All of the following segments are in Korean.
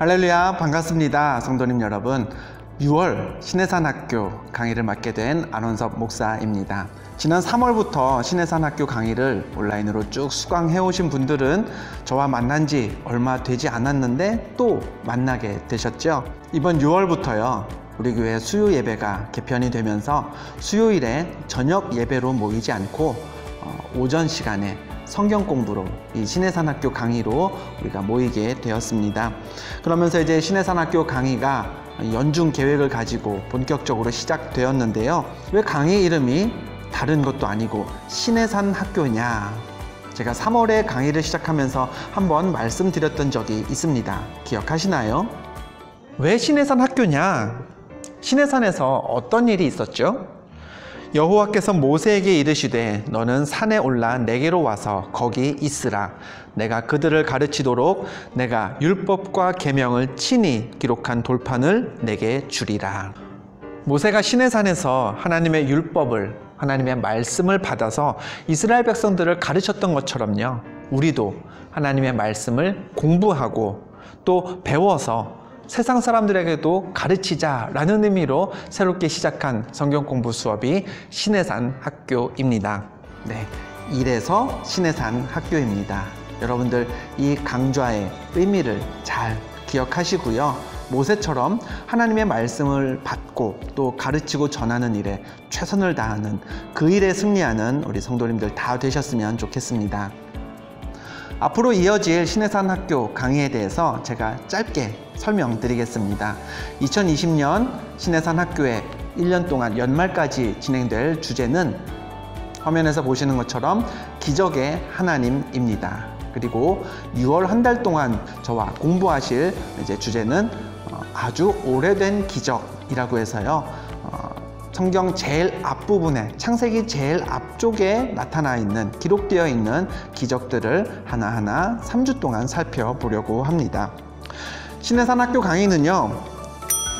할렐루야, 반갑습니다. 성도님 여러분, 6월 신해산학교 강의를 맡게 된 안원섭 목사입니다. 지난 3월부터 신해산학교 강의를 온라인으로 쭉 수강해 오신 분들은 저와 만난 지 얼마 되지 않았는데 또 만나게 되셨죠? 이번 6월부터요, 우리 교회 수요 예배가 개편이 되면서 수요일에 저녁 예배로 모이지 않고 오전 시간에 성경 공부로 이 신해산학교 강의로 우리가 모이게 되었습니다. 그러면서 이제 신해산학교 강의가 연중 계획을 가지고 본격적으로 시작되었는데요. 왜 강의 이름이 다른 것도 아니고 신해산학교냐? 제가 3월에 강의를 시작하면서 한번 말씀드렸던 적이 있습니다. 기억하시나요? 왜 신해산학교냐? 신해산에서 어떤 일이 있었죠? 여호와께서 모세에게 이르시되 너는 산에 올라 내게로 와서 거기 있으라. 내가 그들을 가르치도록 내가 율법과 계명을 친히 기록한 돌판을 내게 주리라. 모세가 시내산에서 하나님의 율법을, 하나님의 말씀을 받아서 이스라엘 백성들을 가르쳤던 것처럼요, 우리도 하나님의 말씀을 공부하고 또 배워서 세상 사람들에게도 가르치자라는 의미로 새롭게 시작한 성경 공부 수업이 신해산 학교입니다. 네, 이래서 신해산 학교입니다. 여러분들 이 강좌의 의미를 잘 기억하시고요. 모세처럼 하나님의 말씀을 받고 또 가르치고 전하는 일에 최선을 다하는 그 일에 승리하는 우리 성도님들 다 되셨으면 좋겠습니다. 앞으로 이어질 신해산학교 강의에 대해서 제가 짧게 설명드리겠습니다. 2020년 신해산학교에 1년 동안 연말까지 진행될 주제는 화면에서 보시는 것처럼 기적의 하나님입니다. 그리고 6월 한 달 동안 저와 공부하실 이제 주제는 아주 오래된 기적이라고 해서요, 성경 제일 앞부분에, 창세기 제일 앞쪽에 나타나 있는, 기록되어 있는 기적들을 하나하나 3주 동안 살펴보려고 합니다. 신해산학교 강의는요,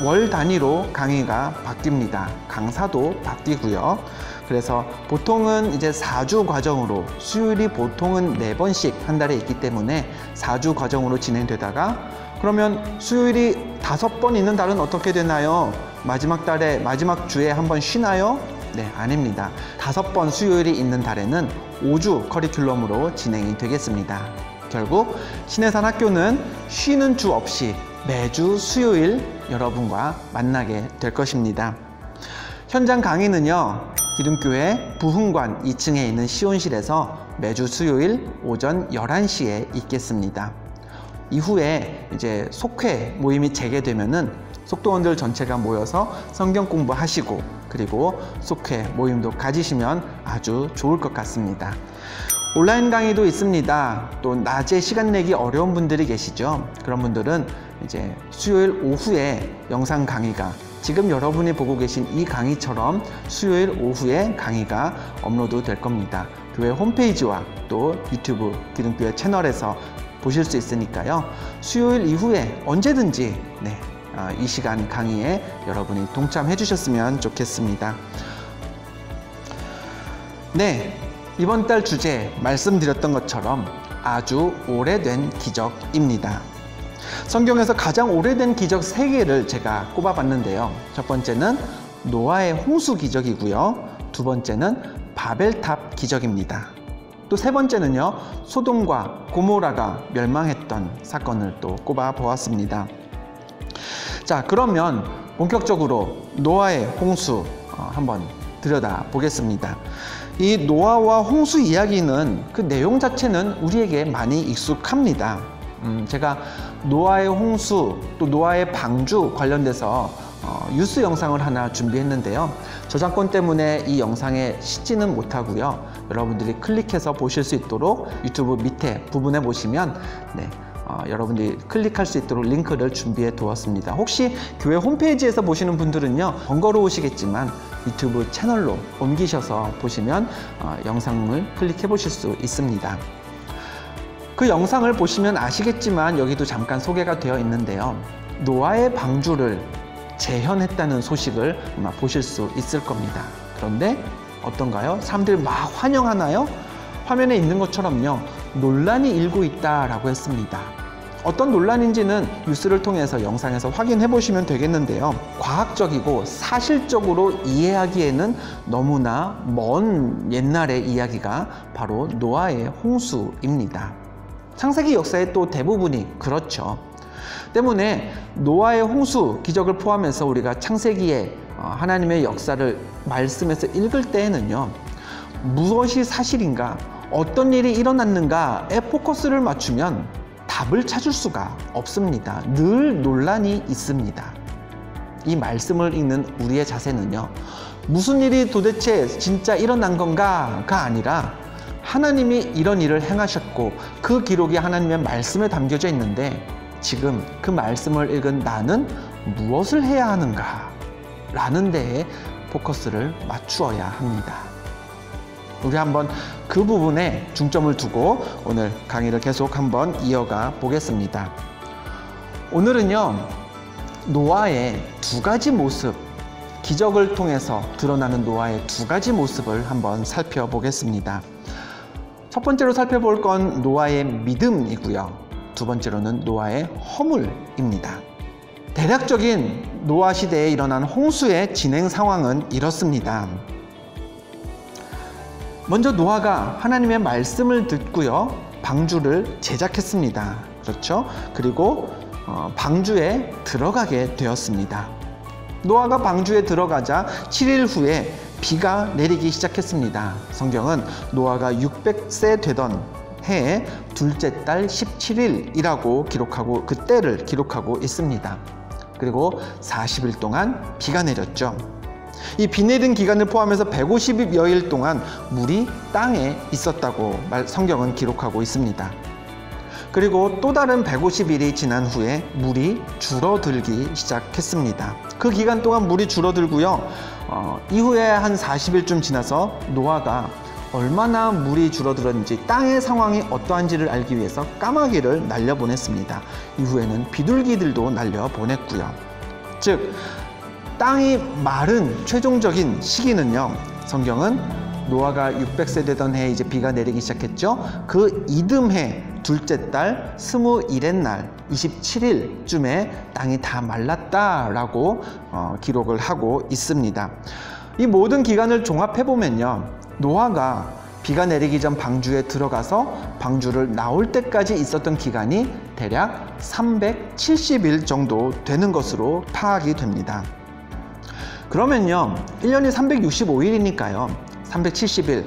월 단위로 강의가 바뀝니다. 강사도 바뀌고요. 그래서 보통은 이제 4주 과정으로, 수요일이 보통은 4번씩 한 달에 있기 때문에 4주 과정으로 진행되다가, 그러면 수요일이 5번 있는 달은 어떻게 되나요? 마지막 달에, 마지막 주에 한번 쉬나요? 네, 아닙니다. 5번 수요일이 있는 달에는 5주 커리큘럼으로 진행이 되겠습니다. 결국 신해산학교는 쉬는 주 없이 매주 수요일 여러분과 만나게 될 것입니다. 현장 강의는요, 기름교회 부흥관 2층에 있는 시온실에서 매주 수요일 오전 11시에 있겠습니다. 이후에 이제 속회 모임이 재개되면은 속도원들 전체가 모여서 성경 공부하시고, 그리고 속회 모임도 가지시면 아주 좋을 것 같습니다. 온라인 강의도 있습니다. 또 낮에 시간 내기 어려운 분들이 계시죠. 그런 분들은 이제 수요일 오후에 영상 강의가, 지금 여러분이 보고 계신 이 강의처럼 수요일 오후에 강의가 업로드 될 겁니다. 교회 홈페이지와 또 유튜브 기름교회 채널에서 보실 수 있으니까요, 수요일 이후에 언제든지 이 시간 강의에 여러분이 동참해 주셨으면 좋겠습니다. 네, 이번 달 주제 말씀드렸던 것처럼 아주 오래된 기적입니다. 성경에서 가장 오래된 기적 3개를 제가 꼽아봤는데요. 첫 번째는 노아의 홍수 기적이고요. 두 번째는 바벨탑 기적입니다. 또 세 번째는요, 소돔과 고모라가 멸망했던 사건을 또 꼽아 보았습니다. 자, 그러면 본격적으로 노아의 홍수 한번 들여다 보겠습니다. 이 노아와 홍수 이야기는 그 내용 자체는 우리에게 많이 익숙합니다. 제가 노아의 홍수 또 노아의 방주 관련돼서 뉴스 영상을 하나 준비했는데요. 저작권 때문에 이 영상에 싣지는 못하고요. 여러분들이 클릭해서 보실 수 있도록 유튜브 밑에 부분에 보시면 여러분들이 클릭할 수 있도록 링크를 준비해 두었습니다. 혹시 교회 홈페이지에서 보시는 분들은요, 번거로우시겠지만 유튜브 채널로 옮기셔서 보시면 영상을 클릭해 보실 수 있습니다. 그 영상을 보시면 아시겠지만 여기도 잠깐 소개가 되어 있는데요, 노아의 방주를 재현했다는 소식을 아마 보실 수 있을 겁니다. 그런데 어떤가요? 사람들이 막 환영하나요? 화면에 있는 것처럼요, 논란이 일고 있다라고 했습니다. 어떤 논란인지는 뉴스를 통해서 영상에서 확인해 보시면 되겠는데요. 과학적이고 사실적으로 이해하기에는 너무나 먼 옛날의 이야기가 바로 노아의 홍수입니다. 창세기 역사의 또 대부분이 그렇죠. 때문에 노아의 홍수 기적을 포함해서 우리가 창세기에 하나님의 역사를 말씀에서 읽을 때에는요, 무엇이 사실인가, 어떤 일이 일어났는가에 포커스를 맞추면 답을 찾을 수가 없습니다. 늘 논란이 있습니다. 이 말씀을 읽는 우리의 자세는요, 무슨 일이 도대체 진짜 일어난 건가가 아니라 하나님이 이런 일을 행하셨고 그 기록이 하나님의 말씀에 담겨져 있는데 지금 그 말씀을 읽은 나는 무엇을 해야 하는가 라는 데에 포커스를 맞추어야 합니다. 우리 한번 그 부분에 중점을 두고 오늘 강의를 계속 한번 이어가 보겠습니다. 오늘은요, 노아의 두 가지 모습, 기적을 통해서 드러나는 노아의 두 가지 모습을 한번 살펴보겠습니다. 첫 번째로 살펴볼 건 노아의 믿음이고요. 두 번째로는 노아의 허물입니다. 대략적인 노아 시대에 일어난 홍수의 진행 상황은 이렇습니다. 먼저 노아가 하나님의 말씀을 듣고요, 방주를 제작했습니다. 그렇죠? 그리고 방주에 들어가게 되었습니다. 노아가 방주에 들어가자 7일 후에 비가 내리기 시작했습니다. 성경은 노아가 600세 되던 해의 둘째 달 17일이라고 기록하고, 그때를 기록하고 있습니다. 그리고 40일 동안 비가 내렸죠. 이 비 내린 기간을 포함해서 150여일 동안 물이 땅에 있었다고 성경은 기록하고 있습니다. 그리고 또 다른 150일이 지난 후에 물이 줄어들기 시작했습니다. 그 기간 동안 물이 줄어들고요, 이후에 한 40일쯤 지나서 노아가 얼마나 물이 줄어들었는지, 땅의 상황이 어떠한지를 알기 위해서 까마귀를 날려보냈습니다. 이후에는 비둘기들도 날려보냈고요. 즉, 땅이 마른 최종적인 시기는요, 성경은 노아가 600세 되던 해에 이제 비가 내리기 시작했죠. 그 이듬해 둘째 달 21의 날 27일쯤에 땅이 다 말랐다라고 기록을 하고 있습니다. 이 모든 기간을 종합해보면요, 노아가 비가 내리기 전 방주에 들어가서 방주를 나올 때까지 있었던 기간이 대략 370일 정도 되는 것으로 파악이 됩니다. 그러면요, 1년이 365일이니까요 370일,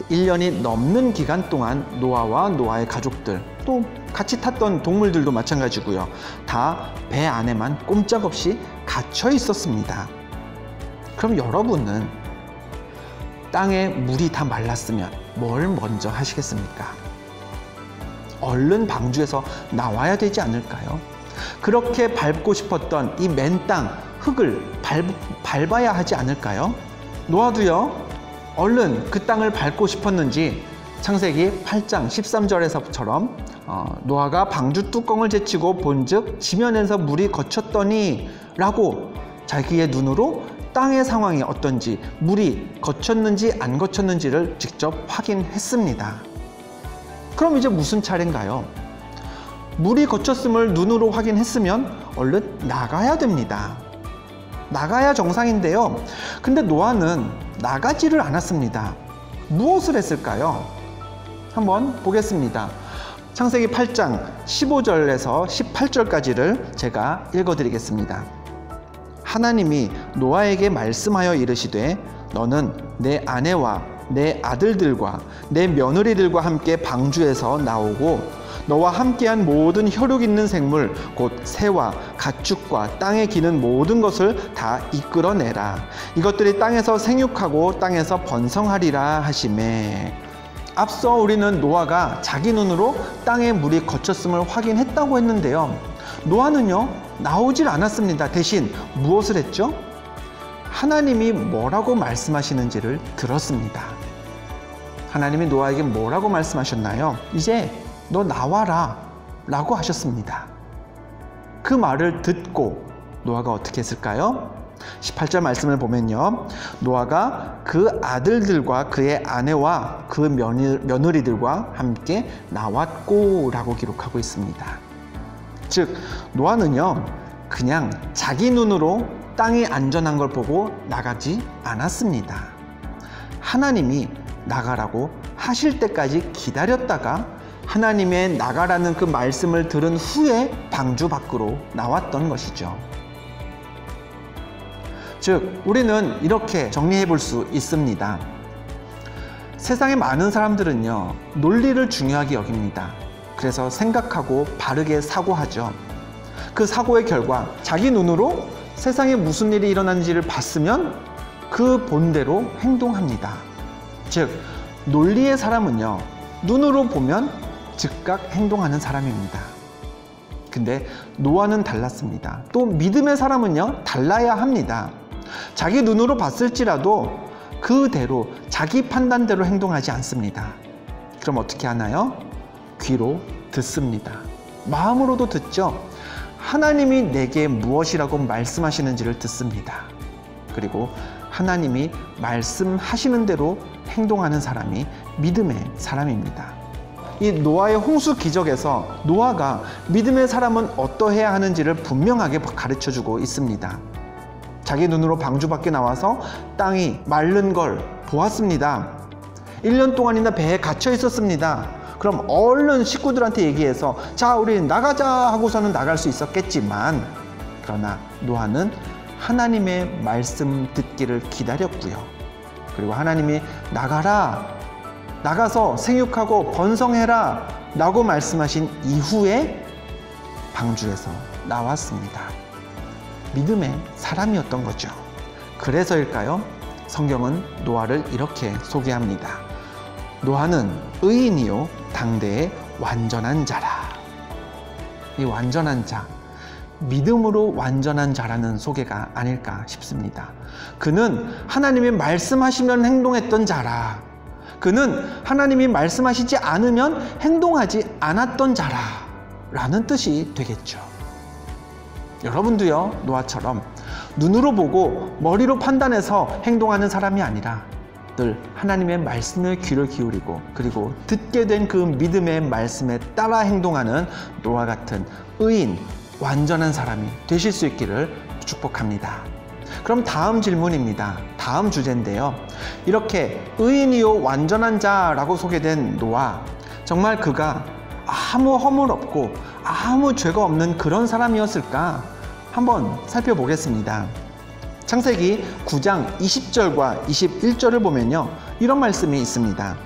1년이 넘는 기간 동안 노아와 노아의 가족들, 또 같이 탔던 동물들도 마찬가지고요, 다 배 안에만 꼼짝없이 갇혀 있었습니다. 그럼 여러분은 땅에 물이 다 말랐으면 뭘 먼저 하시겠습니까? 얼른 방주에서 나와야 되지 않을까요? 그렇게 밟고 싶었던 이 맨 땅, 흙을 밟아야 하지 않을까요? 노아도요, 얼른 그 땅을 밟고 싶었는지 창세기 8장 13절에서처럼 노아가 방주 뚜껑을 제치고 본즉 지면에서 물이 거쳤더니 라고 자기의 눈으로 땅의 상황이 어떤지, 물이 거쳤는지 안 거쳤는지를 직접 확인했습니다. 그럼 이제 무슨 차례인가요? 물이 거쳤음을 눈으로 확인했으면 얼른 나가야 됩니다. 나가야 정상인데요. 근데 노아는 나가지를 않았습니다. 무엇을 했을까요? 한번 보겠습니다. 창세기 8장 15절에서 18절까지를 제가 읽어드리겠습니다. 하나님이 노아에게 말씀하여 이르시되 너는 내 아내와 내 아들들과 내 며느리들과 함께 방주에서 나오고 너와 함께한 모든 혈육 있는 생물 곧 새와 가축과 땅에 기는 모든 것을 다 이끌어내라. 이것들이 땅에서 생육하고 땅에서 번성하리라 하시매. 앞서 우리는 노아가 자기 눈으로 땅에 물이 거쳤음을 확인했다고 했는데요, 노아는요 나오질 않았습니다. 대신 무엇을 했죠? 하나님이 뭐라고 말씀하시는지를 들었습니다. 하나님이 노아에게 뭐라고 말씀하셨나요? 이제 너 나와라 라고 하셨습니다. 그 말을 듣고 노아가 어떻게 했을까요? 18절 말씀을 보면요, 노아가 그 아들들과 그의 아내와 그 며느리들과 함께 나왔고 라고 기록하고 있습니다. 즉 노아는요 그냥 자기 눈으로 땅이 안전한 걸 보고 나가지 않았습니다. 하나님이 나가라고 하실 때까지 기다렸다가 하나님의 나가라는 그 말씀을 들은 후에 방주 밖으로 나왔던 것이죠. 즉 우리는 이렇게 정리해 볼 수 있습니다. 세상의 많은 사람들은요 논리를 중요하게 여깁니다. 그래서 생각하고 바르게 사고하죠. 그 사고의 결과 자기 눈으로 세상에 무슨 일이 일어나는지를 봤으면 그 본대로 행동합니다. 즉 논리의 사람은요 눈으로 보면 즉각 행동하는 사람입니다. 근데 노아는 달랐습니다. 또 믿음의 사람은요 달라야 합니다. 자기 눈으로 봤을지라도 그대로 자기 판단대로 행동하지 않습니다. 그럼 어떻게 하나요? 귀로 듣습니다. 마음으로도 듣죠. 하나님이 내게 무엇이라고 말씀하시는지를 듣습니다. 그리고 하나님이 말씀하시는 대로 행동하는 사람이 믿음의 사람입니다. 이 노아의 홍수 기적에서 노아가 믿음의 사람은 어떠해야 하는지를 분명하게 가르쳐주고 있습니다. 자기 눈으로 방주 밖에 나와서 땅이 마른 걸 보았습니다. 1년 동안이나 배에 갇혀 있었습니다. 그럼 얼른 식구들한테 얘기해서 자 우리 나가자 하고서는 나갈 수 있었겠지만 그러나 노아는 하나님의 말씀 듣기를 기다렸고요. 그리고 하나님이 나가라, 나가서 생육하고 번성해라 라고 말씀하신 이후에 방주에서 나왔습니다. 믿음의 사람이었던 거죠. 그래서일까요? 성경은 노아를 이렇게 소개합니다. 노아는 의인이요 당대의 완전한 자라. 이 완전한 자, 믿음으로 완전한 자라는 소개가 아닐까 싶습니다. 그는 하나님이 말씀하시면 행동했던 자라. 그는 하나님이 말씀하시지 않으면 행동하지 않았던 자라 라는 뜻이 되겠죠. 여러분도요 노아처럼 눈으로 보고 머리로 판단해서 행동하는 사람이 아니라 늘 하나님의 말씀에 귀를 기울이고 그리고 듣게 된 그 믿음의 말씀에 따라 행동하는 노아 같은 의인, 완전한 사람이 되실 수 있기를 축복합니다. 그럼 다음 질문입니다. 다음 주제인데요. 이렇게 의인이요 완전한 자라고 소개된 노아, 정말 그가 아무 허물 없고 아무 죄가 없는 그런 사람이었을까? 한번 살펴보겠습니다. 창세기 9장 20절과 21절을 보면요 이런 말씀이 있습니다.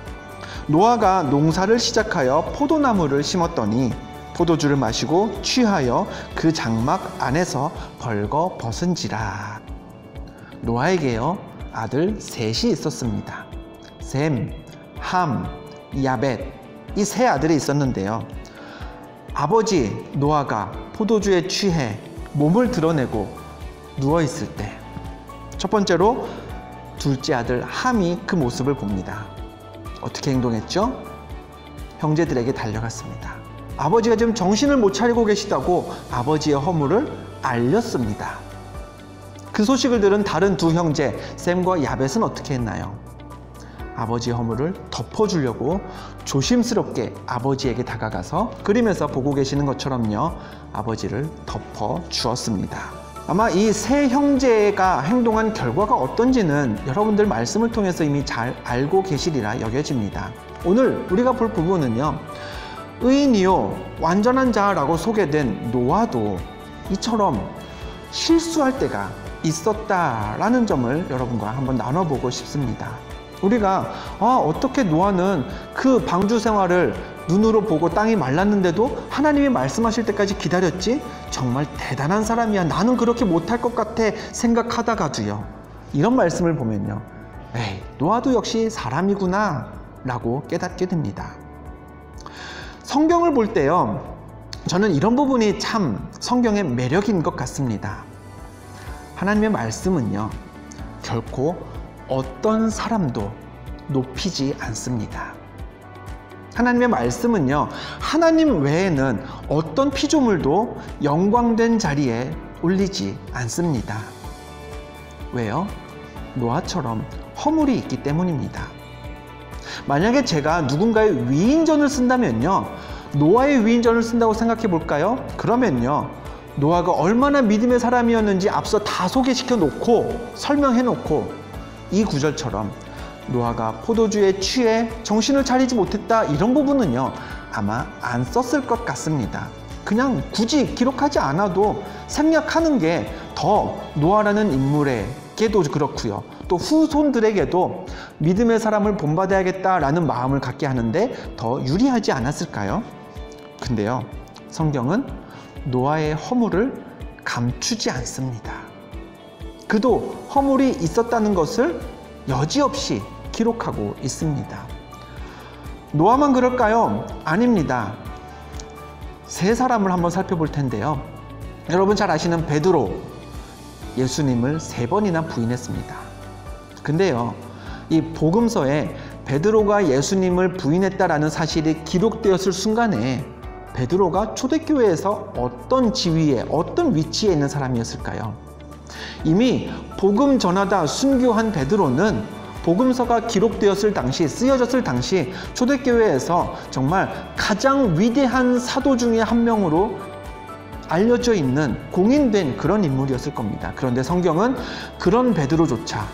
노아가 농사를 시작하여 포도나무를 심었더니 포도주를 마시고 취하여 그 장막 안에서 벌거벗은지라. 노아에게요 아들 셋이 있었습니다. 셈, 함, 야벳, 이 세 아들이 있었는데요. 아버지 노아가 포도주에 취해 몸을 드러내고 누워있을 때 첫 번째로 둘째 아들 함이 그 모습을 봅니다. 어떻게 행동했죠? 형제들에게 달려갔습니다. 아버지가 지금 정신을 못 차리고 계시다고 아버지의 허물을 알렸습니다. 그 소식을 들은 다른 두 형제 셈과 야벳은 어떻게 했나요? 아버지의 허물을 덮어주려고 조심스럽게 아버지에게 다가가서 그림에서 보고 계시는 것처럼요 아버지를 덮어주었습니다. 아마 이 세 형제가 행동한 결과가 어떤지는 여러분들 말씀을 통해서 이미 잘 알고 계시리라 여겨집니다. 오늘 우리가 볼 부분은요 의인이요 완전한 자라고 소개된 노아도 이처럼 실수할 때가 있었다라는 점을 여러분과 한번 나눠보고 싶습니다. 우리가 어떻게 노아는 그 방주 생활을 눈으로 보고 땅이 말랐는데도 하나님이 말씀하실 때까지 기다렸지? 정말 대단한 사람이야. 나는 그렇게 못할 것 같아 생각하다가도요 이런 말씀을 보면요 에이 노아도 역시 사람이구나 라고 깨닫게 됩니다. 성경을 볼 때요 저는 이런 부분이 참 성경의 매력인 것 같습니다. 하나님의 말씀은요 결코 어떤 사람도 높이지 않습니다. 하나님의 말씀은요 하나님 외에는 어떤 피조물도 영광된 자리에 올리지 않습니다. 왜요? 노아처럼 허물이 있기 때문입니다. 만약에 제가 누군가의 위인전을 쓴다면요 노아의 위인전을 쓴다고 생각해 볼까요? 그러면요, 노아가 얼마나 믿음의 사람이었는지 앞서 다 소개시켜 놓고 설명해 놓고, 이 구절처럼 노아가 포도주에 취해 정신을 차리지 못했다, 이런 부분은요 아마 안 썼을 것 같습니다. 그냥 굳이 기록하지 않아도 생략하는 게 더 노아라는 인물에게도 그렇고요, 또 후손들에게도 믿음의 사람을 본받아야겠다라는 마음을 갖게 하는데 더 유리하지 않았을까요? 근데요, 성경은 노아의 허물을 감추지 않습니다. 그도 허물이 있었다는 것을 여지없이 기록하고 있습니다. 노아만 그럴까요? 아닙니다. 세 사람을 한번 살펴볼 텐데요. 여러분 잘 아시는 베드로, 예수님을 3번이나 부인했습니다. 근데요, 이 복음서에 베드로가 예수님을 부인했다라는 사실이 기록되었을 순간에 베드로가 초대교회에서 어떤 지위에, 어떤 위치에 있는 사람이었을까요? 이미 복음 전하다 순교한 베드로는 복음서가 기록되었을 당시, 쓰여졌을 당시 초대교회에서 정말 가장 위대한 사도 중에 한 명으로 알려져 있는, 공인된 그런 인물이었을 겁니다. 그런데 성경은 그런 베드로조차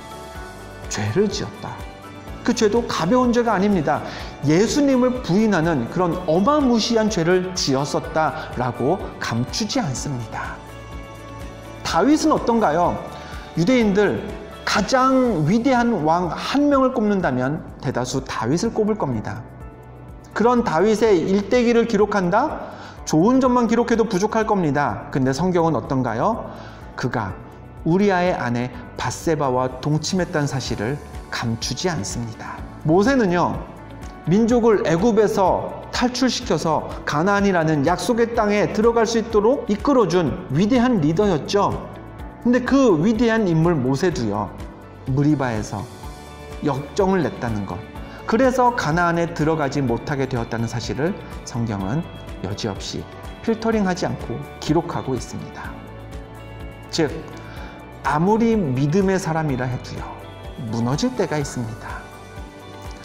죄를 지었다. 그 죄도 가벼운 죄가 아닙니다. 예수님을 부인하는 그런 어마무시한 죄를 지었었다라고 감추지 않습니다. 다윗은 어떤가요? 유대인들 가장 위대한 왕 한 명을 꼽는다면 대다수 다윗을 꼽을 겁니다. 그런 다윗의 일대기를 기록한다? 좋은 점만 기록해도 부족할 겁니다. 근데 성경은 어떤가요? 그가 우리아의 아내 밧세바와 동침했다는 사실을 감추지 않습니다. 모세는요, 민족을 애굽에서 탈출시켜서 가나안이라는 약속의 땅에 들어갈 수 있도록 이끌어준 위대한 리더였죠. 근데 그 위대한 인물 모세도요, 무리바에서 역정을 냈다는 것, 그래서 가나안에 들어가지 못하게 되었다는 사실을 성경은 여지없이 필터링하지 않고 기록하고 있습니다. 즉, 아무리 믿음의 사람이라 해도요, 무너질 때가 있습니다.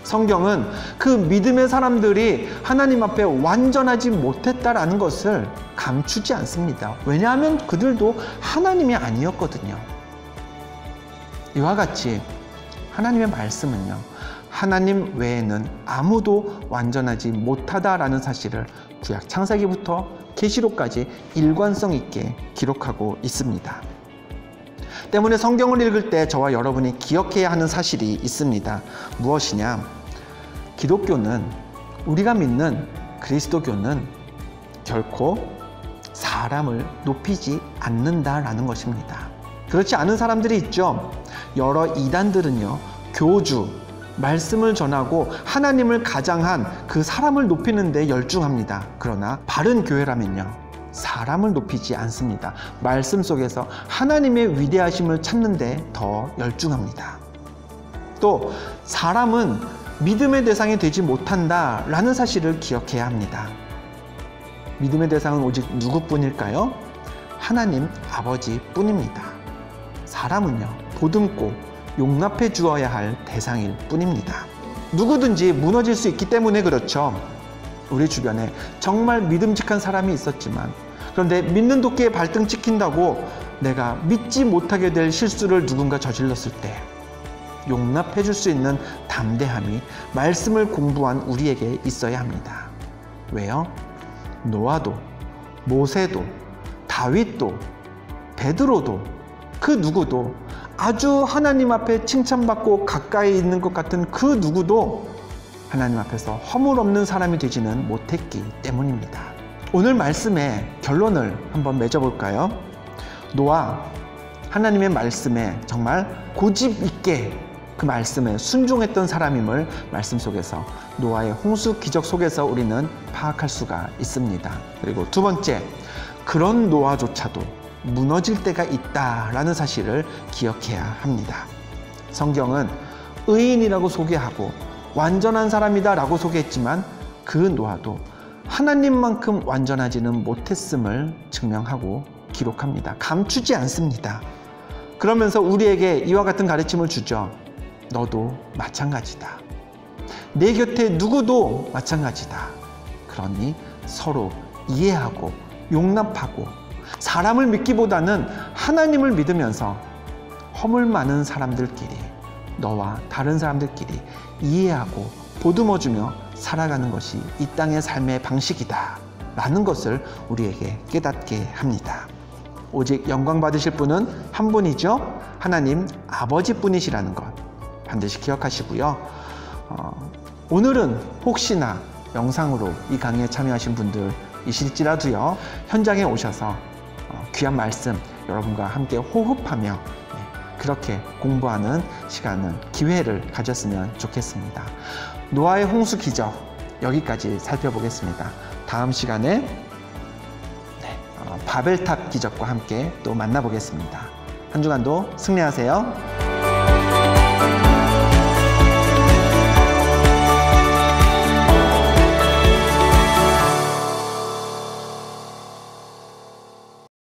성경은 그 믿음의 사람들이 하나님 앞에 완전하지 못했다라는 것을 감추지 않습니다. 왜냐하면 그들도 하나님이 아니었거든요. 이와 같이 하나님의 말씀은요, 하나님 외에는 아무도 완전하지 못하다라는 사실을 구약 창세기부터 계시록까지 일관성 있게 기록하고 있습니다. 때문에 성경을 읽을 때 저와 여러분이 기억해야 하는 사실이 있습니다. 무엇이냐? 기독교는, 우리가 믿는 그리스도교는 결코 사람을 높이지 않는다라는 것입니다. 그렇지 않은 사람들이 있죠. 여러 이단들은요, 교주, 말씀을 전하고 하나님을 가장한 그 사람을 높이는 데 열중합니다. 그러나 바른 교회라면요, 사람을 높이지 않습니다. 말씀 속에서 하나님의 위대하심을 찾는 데 더 열중합니다. 또 사람은 믿음의 대상이 되지 못한다라는 사실을 기억해야 합니다. 믿음의 대상은 오직 누구뿐일까요? 하나님 아버지뿐입니다. 사람은요, 보듬고 용납해 주어야 할 대상일 뿐입니다. 누구든지 무너질 수 있기 때문에 그렇죠. 우리 주변에 정말 믿음직한 사람이 있었지만, 그런데 믿는 도끼에 발등 찍힌다고 내가 믿지 못하게 될 실수를 누군가 저질렀을 때 용납해 줄 수 있는 담대함이 말씀을 공부한 우리에게 있어야 합니다. 왜요? 노아도, 모세도, 다윗도, 베드로도, 그 누구도, 아주 하나님 앞에 칭찬받고 가까이 있는 것 같은 그 누구도 하나님 앞에서 허물 없는 사람이 되지는 못했기 때문입니다. 오늘 말씀의 결론을 한번 맺어볼까요? 노아, 하나님의 말씀에 정말 고집 있게 그 말씀에 순종했던 사람임을 말씀 속에서, 노아의 홍수 기적 속에서 우리는 파악할 수가 있습니다. 그리고 두 번째, 그런 노아조차도 무너질 때가 있다라는 사실을 기억해야 합니다. 성경은 의인이라고 소개하고 완전한 사람이다 라고 소개했지만 그 노아도 하나님만큼 완전하지는 못했음을 증명하고 기록합니다. 감추지 않습니다. 그러면서 우리에게 이와 같은 가르침을 주죠. 너도 마찬가지다. 내 곁에 누구도 마찬가지다. 그러니 서로 이해하고 용납하고 사람을 믿기보다는 하나님을 믿으면서 허물 많은 사람들끼리, 너와 다른 사람들끼리 이해하고 보듬어주며 살아가는 것이 이 땅의 삶의 방식이다 라는 것을 우리에게 깨닫게 합니다. 오직 영광 받으실 분은 한 분이죠. 하나님 아버지뿐이시라는 것 반드시 기억하시고요. 오늘은 혹시나 영상으로 이 강의에 참여하신 분들이실지라도요, 현장에 오셔서 귀한 말씀 여러분과 함께 호흡하며 그렇게 공부하는 시간을, 기회를 가졌으면 좋겠습니다. 노아의 홍수 기적 여기까지 살펴보겠습니다. 다음 시간에 바벨탑 기적과 함께 또 만나보겠습니다. 한 주간도 승리하세요.